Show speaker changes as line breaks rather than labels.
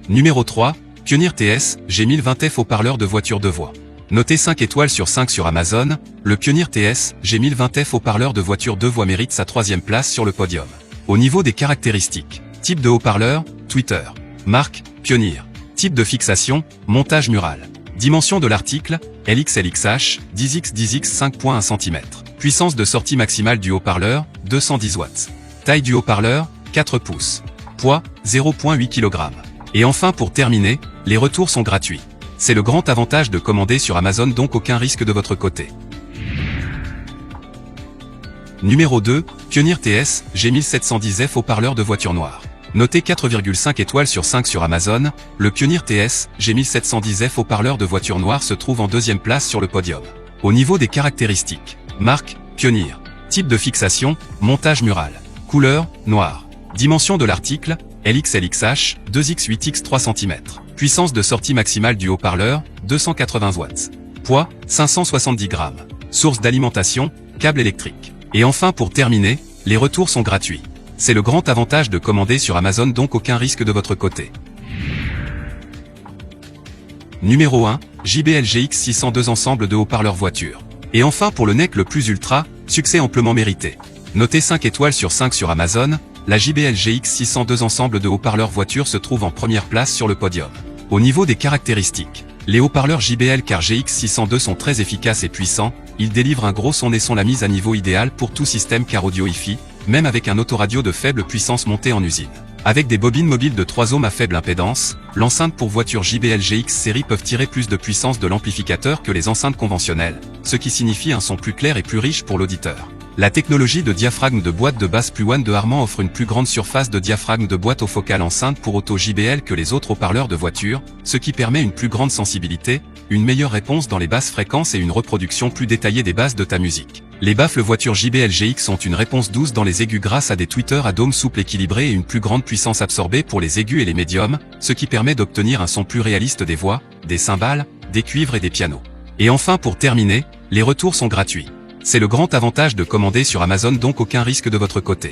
Numéro 3, Pioneer TS G1020F haut-parleur de voiture 2 voies. Noté 5 étoiles sur 5 sur Amazon, le Pioneer TS G1020F haut-parleur de voiture 2 voies mérite sa 3e place sur le podium. Au niveau des caractéristiques, type de haut-parleur, tweeter. Marque, Pioneer. Type de fixation, montage mural. Dimension de l'article, LXLXH, 10x10x 5.1 cm. Puissance de sortie maximale du haut-parleur, 210 watts. Taille du haut-parleur, 4 pouces. Poids, 0,8 kg. Et enfin pour terminer, les retours sont gratuits. C'est le grand avantage de commander sur Amazon, donc aucun risque de votre côté. Numéro 2, Pioneer TS G1710F haut-parleur de voiture noire. Noté 4,5 étoiles sur 5 sur Amazon, le Pioneer TS G1710F haut-parleur de voiture noire se trouve en 2e place sur le podium. Au niveau des caractéristiques, marque, Pioneer. Type de fixation, montage mural. Couleur, noir. Dimension de l'article, LXLXH, 2x8x 3 cm. Puissance de sortie maximale du haut-parleur, 280 watts. Poids, 570 g. Source d'alimentation, câble électrique. Et enfin pour terminer, les retours sont gratuits. C'est le grand avantage de commander sur Amazon, donc aucun risque de votre côté. Numéro 1, JBL GX602 ensemble de haut-parleurs voiture. Et enfin pour le NEC le plus ultra, succès amplement mérité. Noté 5 étoiles sur 5 sur Amazon, la JBL GX602 ensemble de haut-parleurs voiture se trouve en première place sur le podium. Au niveau des caractéristiques, les haut-parleurs JBL car GX602 sont très efficaces et puissants, ils délivrent un gros son et sont la mise à niveau idéale pour tout système car audio hi-fi, même avec un autoradio de faible puissance monté en usine. Avec des bobines mobiles de 3 ohms à faible impédance, l'enceinte pour voiture JBL GX série peuvent tirer plus de puissance de l'amplificateur que les enceintes conventionnelles, ce qui signifie un son plus clair et plus riche pour l'auditeur. La technologie de diaphragme de boîte de basse plus One de Harman offre une plus grande surface de diaphragme de boîte aux focales enceintes pour auto JBL que les autres haut-parleurs de voiture, ce qui permet une plus grande sensibilité, une meilleure réponse dans les basses fréquences et une reproduction plus détaillée des basses de ta musique. Les baffles voiture JBL GX ont une réponse douce dans les aigus grâce à des tweeters à dôme souple équilibré et une plus grande puissance absorbée pour les aigus et les médiums, ce qui permet d'obtenir un son plus réaliste des voix, des cymbales, des cuivres et des pianos. Et enfin pour terminer, les retours sont gratuits. C'est le grand avantage de commander sur Amazon, donc aucun risque de votre côté.